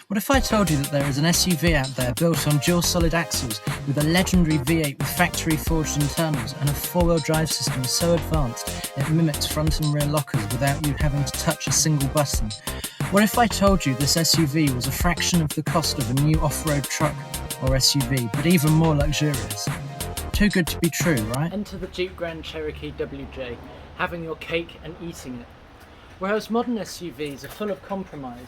What if I told you that there is an SUV out there built on dual solid axles with a legendary V8 with factory forged internals and a four-wheel drive system so advanced it mimics front and rear lockers without you having to touch a single button? What if I told you this SUV was a fraction of the cost of a new off-road truck or SUV, but even more luxurious? Too good to be true, right? Enter the Jeep Grand Cherokee WJ, having your cake and eating it. Whereas modern SUVs are full of compromise,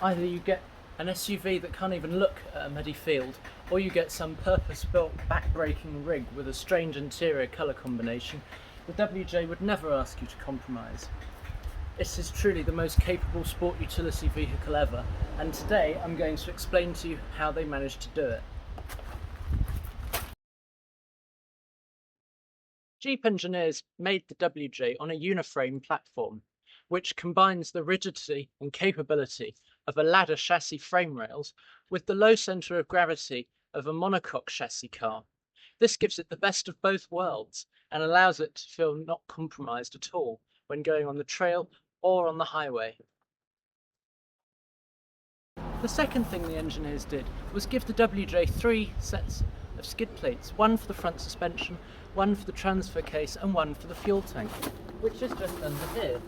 either you get an SUV that can't even look at a muddy field, or you get some purpose-built back-breaking rig with a strange interior colour combination, the WJ would never ask you to compromise. This is truly the most capable sport utility vehicle ever, and today I'm going to explain to you how they managed to do it. Jeep engineers made the WJ on a uniframe platform, which combines the rigidity and capability of a ladder chassis frame rails with the low centre of gravity of a monocoque chassis car. This gives it the best of both worlds and allows it to feel not compromised at all when going on the trail or on the highway. The second thing the engineers did was give the WJ 3 sets of skid plates, one for the front suspension, one for the transfer case and one for the fuel tank, which is just under here.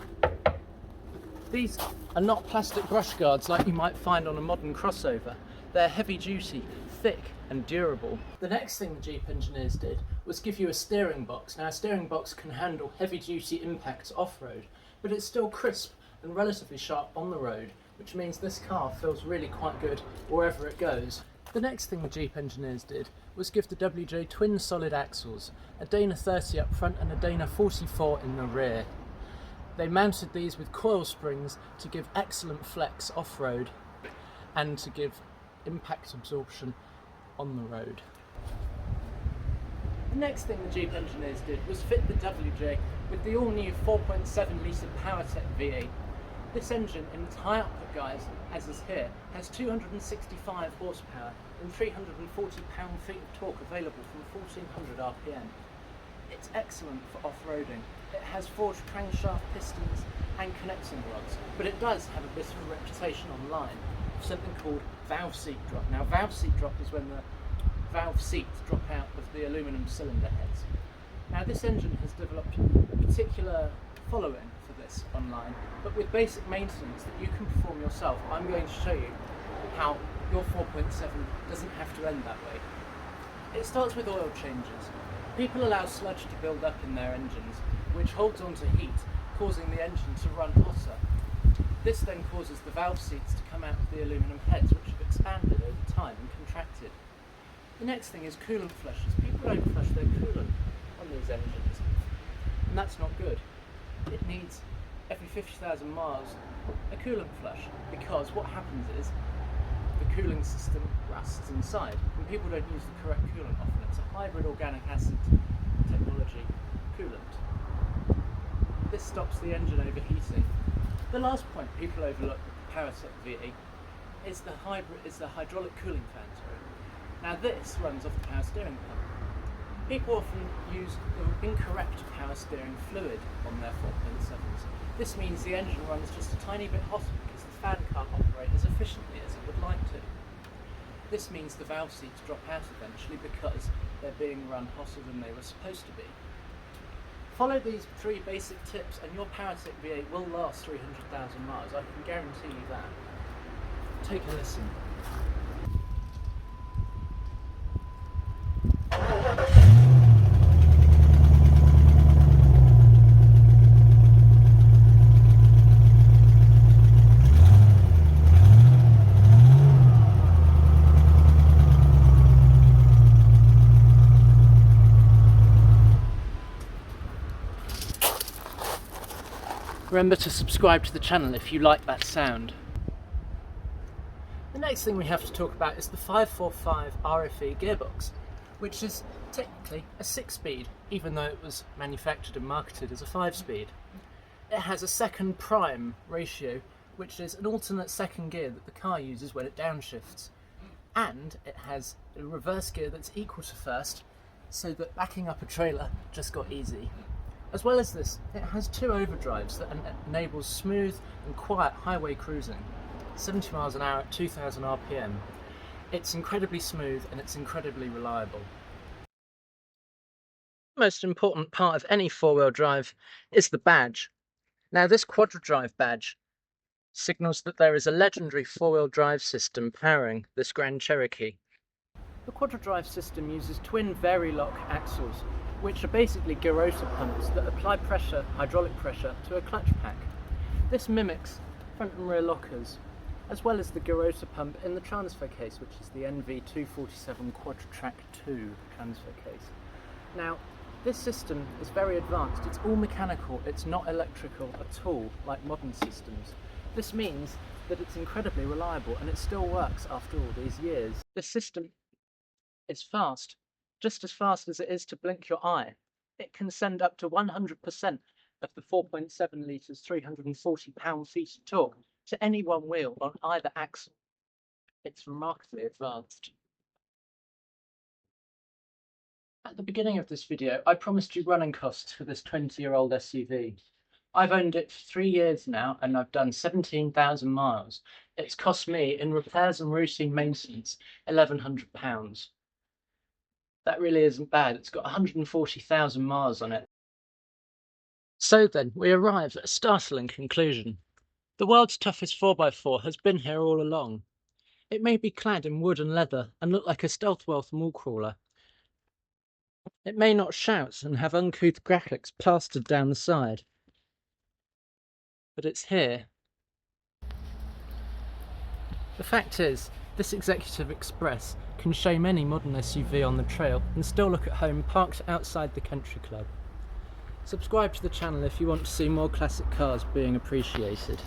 These are not plastic brush guards like you might find on a modern crossover. They're heavy duty, thick and durable. The next thing the Jeep engineers did was give you a steering box. Now a steering box can handle heavy duty impacts off-road, but it's still crisp and relatively sharp on the road, which means this car feels really quite good wherever it goes. The next thing the Jeep engineers did was give the WJ twin solid axles, a Dana 30 up front and a Dana 44 in the rear. They mounted these with coil springs to give excellent flex off-road and to give impact absorption on the road. The next thing the Jeep engineers did was fit the WJ with the all-new 4.7 litre PowerTech V8. This engine in its high output guise, as is here, has 265 horsepower and 340 pound-feet of torque available from 1400 RPM. It's excellent for off-roading. It has forged crankshaft pistons and connecting rods, but it does have a bit of a reputation online for something called valve seat drop. Now valve seat drop is when the valve seats drop out of the aluminum cylinder heads. Now this engine has developed a particular following for this online, but with basic maintenance that you can perform yourself, I'm going to show you how your 4.7 doesn't have to end that way. It starts with oil changes. People allow sludge to build up in their engines, which holds on to heat, causing the engine to run hotter. This then causes the valve seats to come out of the aluminum heads, which have expanded over time and contracted. The next thing is coolant flushes. People don't flush their coolant on these engines, and that's not good. It needs, every 50,000 miles, a coolant flush, because what happens is the cooling system rusts inside, and people don't use the correct coolant often. It's a hybrid organic acid technology coolant. This stops the engine overheating. The last point people overlook with the PowerTech V8 is the hydraulic cooling fan. Now this runs off the power steering pump. People often use the incorrect power steering fluid on their 4.7s. This means the engine runs just a tiny bit hotter because the fan can't operate as efficiently as it would like to. This means the valve seats drop out eventually because they're being run hotter than they were supposed to be. Follow these 3 basic tips and your PowerTech V8 will last 300,000 miles, I can guarantee you that. Take a listen. Remember to subscribe to the channel if you like that sound. The next thing we have to talk about is the 545 RFE gearbox, which is technically a 6-speed, even though it was manufactured and marketed as a 5-speed. It has a second prime ratio, which is an alternate second gear that the car uses when it downshifts. And it has a reverse gear that's equal to first, so that backing up a trailer just got easy. As well as this, it has 2 overdrives that enables smooth and quiet highway cruising. 70 miles an hour at 2000 RPM. It's incredibly smooth and it's incredibly reliable. The most important part of any four-wheel drive is the badge. Now, this quadra-drive badge signals that there is a legendary four-wheel drive system powering this Grand Cherokee. The quadra-drive system uses twin vari-lock axles, which are basically gyrosa pumps that apply pressure, hydraulic pressure, to a clutch pack. This mimics front and rear lockers, as well as the gyrosa pump in the transfer case, which is the NV247 Quadra-Track 2 transfer case. Now, this system is very advanced. It's all mechanical, it's not electrical at all, like modern systems. This means that it's incredibly reliable and it still works after all these years. This system is fast, just as fast as it is to blink your eye. It can send up to 100% of the 4.7 litres, 340 pound-feet of torque to any one wheel on either axle. It's remarkably advanced. At the beginning of this video, I promised you running costs for this 20-year-old SUV. I've owned it for 3 years now and I've done 17,000 miles. It's cost me, in repairs and routine maintenance, £1,100. That really isn't bad. It's got 140,000 miles on it. So then, we arrive at a startling conclusion. The world's toughest 4x4 has been here all along. It may be clad in wood and leather and look like a stealth wealth wall crawler. It may not shout and have uncouth graphics plastered down the side. But it's here. The fact is, this Executive Express can shame any modern SUV on the trail and still look at home parked outside the country club. Subscribe to the channel if you want to see more classic cars being appreciated.